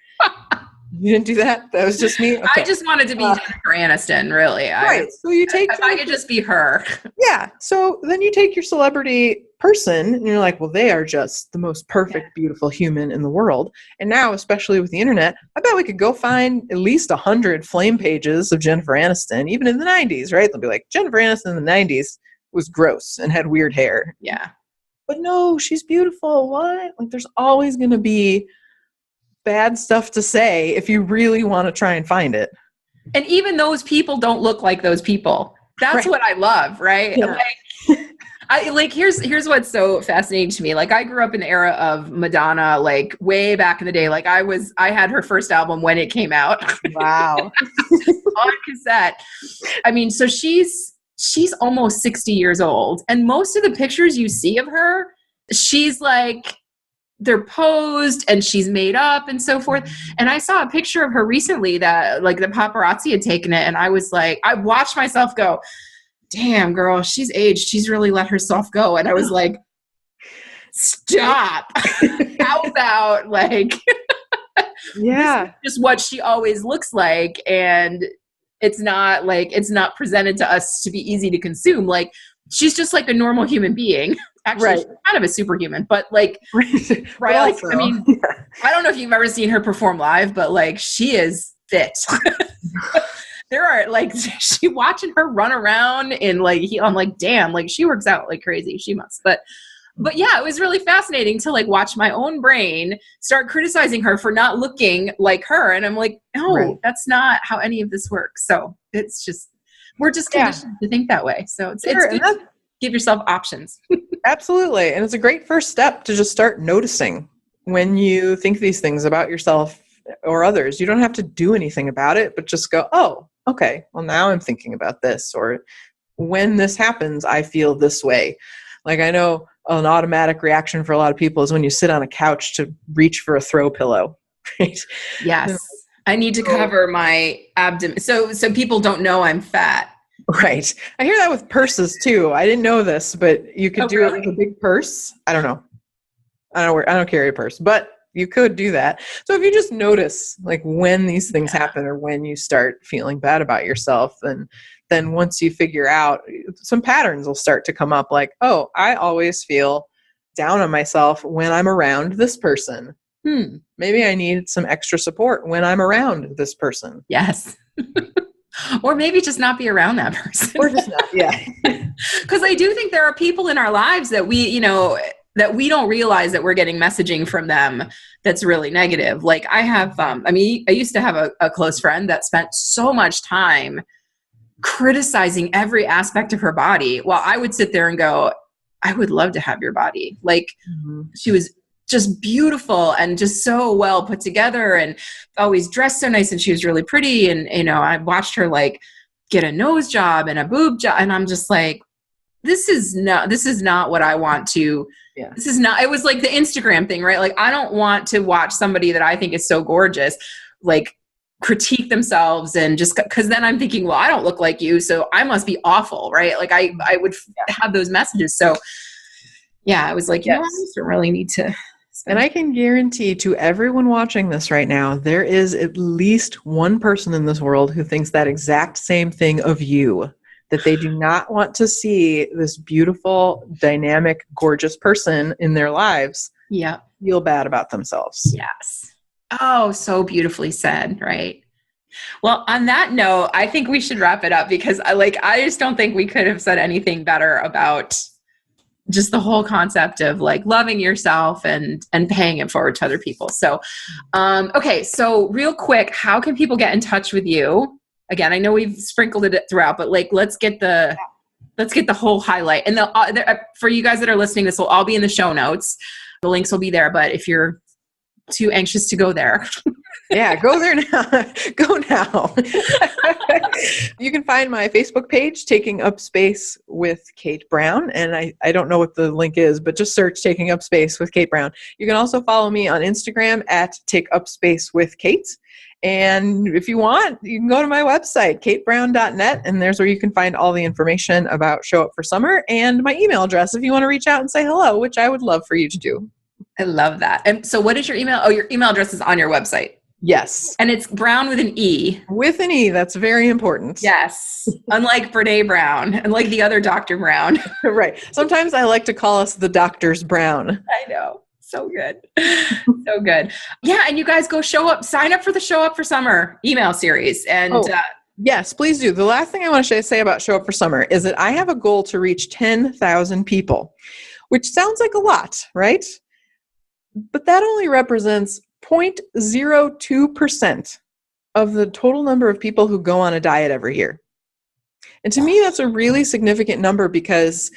You didn't do that? That was just me? Okay. I just wanted to be Jennifer Aniston, really. Right. So you take... If I could just be her. Yeah. So then you take your celebrity person and you're like, well, they are just the most perfect, beautiful human in the world. And now, especially with the internet, I bet we could go find at least 100 flame pages of Jennifer Aniston, even in the 90s, right? They'll be like, Jennifer Aniston in the 90s was gross and had weird hair. Yeah. But no, she's beautiful. What? Like, there's always going to be bad stuff to say if you really want to try and find it. And even those people don't look like those people. That's what I love, right? Yeah. Here's what's so fascinating to me. Like, I grew up in the era of Madonna, like way back in the day. Like, I had her first album when it came out. Wow. On cassette. I mean, so she's almost 60 years old. And most of the pictures you see of her, she's like, they're posed and she's made up and so forth. And I saw a picture of her recently that like the paparazzi had taken it. And I was like, I watched myself go, damn girl, she's aged. She's really let herself go. And I was like, stop. How about like, yeah, just what she always looks like. And it's not presented to us to be easy to consume. Like she's just like a normal human being. Actually, right. She's kind of a superhuman, but like, right. Like, I mean, I don't know if you've ever seen her perform live, but like she is fit. There are like, she watching her run around and like, I'm like, damn, like she works out like crazy. She must, but yeah, it was really fascinating to like watch my own brain start criticizing her for not looking like her. And I'm like, no, That's not how any of this works. So it's just, we're just conditioned to think that way. So it's good to give yourself options. Absolutely. And it's a great first step to just start noticing when you think these things about yourself or others. You don't have to do anything about it, but just go, oh, okay, well, now I'm thinking about this. Or when this happens, I feel this way. Like I know an automatic reaction for a lot of people is when you sit on a couch to reach for a throw pillow. Right? Yes. I need to cover my abdomen. So people don't know I'm fat. Right. I hear that with purses too. I didn't know this, but you could do it with a big purse. I don't know. I don't carry a purse, but you could do that. So if you just notice like when these things happen or when you start feeling bad about yourself, and then once you figure out, some patterns will start to come up like, oh, I always feel down on myself when I'm around this person. Maybe I need some extra support when I'm around this person. Yes. Or maybe just not be around that person. Or just not, yeah. Because I do think there are people in our lives that we don't realize that we're getting messaging from them that's really negative. Like I have, I used to have a close friend that spent so much time criticizing every aspect of her body, while I would sit there and go, I would love to have your body. Like she was just beautiful and just so well put together and always dressed so nice, and she was really pretty. And, I watched her like get a nose job and a boob job. And I'm just like, this is not what I want to, this is not, it was like the Instagram thing, right? Like, I don't want to watch somebody that I think is so gorgeous, like critique themselves and just, cause then I'm thinking, well, I don't look like you, so I must be awful. Right. Like I would have those messages. So yeah, I was like, I just don't really need to. And I can guarantee to everyone watching this right now, there is at least one person in this world who thinks that exact same thing of you, that they do not want to see this beautiful, dynamic, gorgeous person in their lives feel bad about themselves. Yes. Oh, so beautifully said, right? Well, on that note, I think we should wrap it up, because I just don't think we could have said anything better about just the whole concept of like loving yourself and paying it forward to other people. So, okay. So real quick, how can people get in touch with you? Again, I know we've sprinkled it throughout, but like, let's get the whole highlight. And for you guys that are listening, this will all be in the show notes. The links will be there, but if you're too anxious to go there. Yeah, go there now. Go now. You can find my Facebook page, Taking Up Space with Kate Browne. And I don't know what the link is, but just search Taking Up Space with Kate Browne. You can also follow me on Instagram at Take Up Space with Kate. And if you want, you can go to my website, katebrowne.net, and there's where you can find all the information about Show Up for Summer and my email address if you want to reach out and say hello, which I would love for you to do. I love that. And so what is your email? Oh, your email address is on your website. Yes. And it's Browne with an E. With an E. That's very important. Yes. Unlike Brene Brown and like the other Dr. Brown. Right. Sometimes I like to call us the Doctors Brown. I know. So good. So good. Yeah. And you guys go sign up for the Show Up for Summer email series. And yes, please do. The last thing I want to say about Show Up for Summer is that I have a goal to reach 10,000 people, which sounds like a lot, right? But that only represents 0.02% of the total number of people who go on a diet every year. And to me, that's a really significant number, because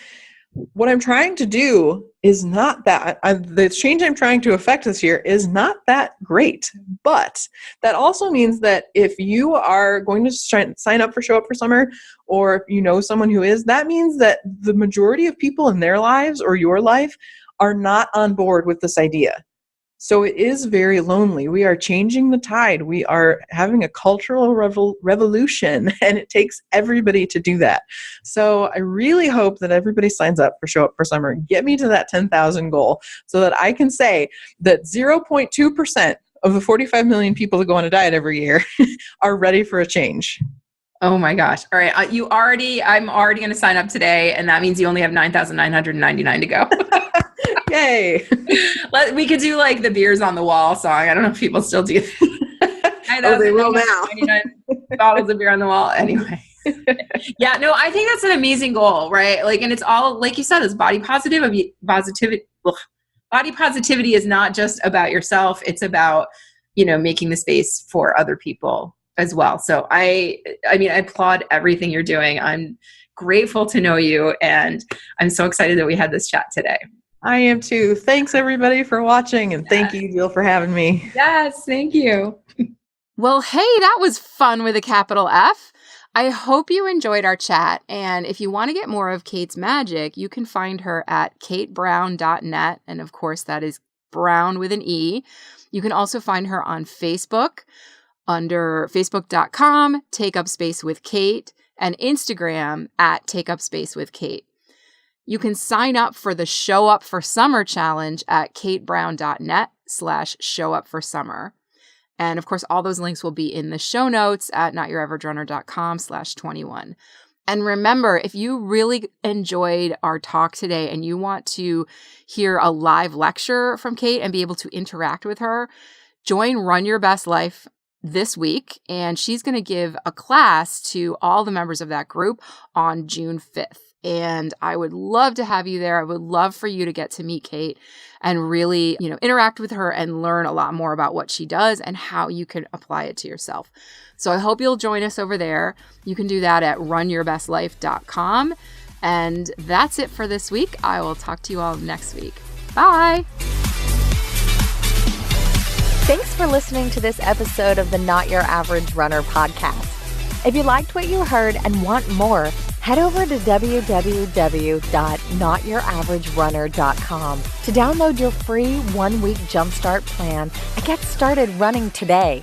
what I'm trying to do is not that, the change I'm trying to affect this year is not that great. But that also means that if you are going to sign up for Show Up for Summer, or if you know someone who is, that means that the majority of people in their lives or your life are not on board with this idea. So it is very lonely. We are changing the tide. We are having a cultural revolution, and it takes everybody to do that. So I really hope that everybody signs up for Show Up for Summer. Get me to that 10,000 goal so that I can say that 0.2% of the 45 million people that go on a diet every year are ready for a change. Oh my gosh. All right. I'm already going to sign up today, and that means you only have 9,999 to go. Yay. We could do like the beers on the wall song. I don't know if people still do that. Oh, they will now. 99 bottles of beer on the wall. Anyway. Yeah, no, I think that's an amazing goal, right? Like, and it's all, like you said, it's body positivity. Body positivity is not just about yourself. It's about, making the space for other people as well. So I applaud everything you're doing. I'm grateful to know you, and I'm so excited that we had this chat today. I am too. Thanks everybody for watching, and thank you, Jill, for having me. Yes, thank you. Well, hey, that was fun with a capital F. I hope you enjoyed our chat. And if you want to get more of Kate's magic, you can find her at katebrowne.net. And of course, that is Browne with an E. You can also find her on Facebook under facebook.com, Take Up Space with Kate, and Instagram at Take Up Space with Kate. You can sign up for the Show Up for Summer challenge at katebrowne.net/showupforsummer. And of course, all those links will be in the show notes at notyouraveragerunner.com/21. And remember, if you really enjoyed our talk today and you want to hear a live lecture from Kate and be able to interact with her, join Run Your Best Life this week. And she's going to give a class to all the members of that group on June 5th. And I would love to have you there. I would love for you to get to meet Kate and really, interact with her and learn a lot more about what she does and how you can apply it to yourself. So I hope you'll join us over there. You can do that at runyourbestlife.com. And that's it for this week. I will talk to you all next week. Bye. Thanks for listening to this episode of the Not Your Average Runner podcast. If you liked what you heard and want more, head over to www.notyouraveragerunner.com to download your free 1-week jumpstart plan and get started running today.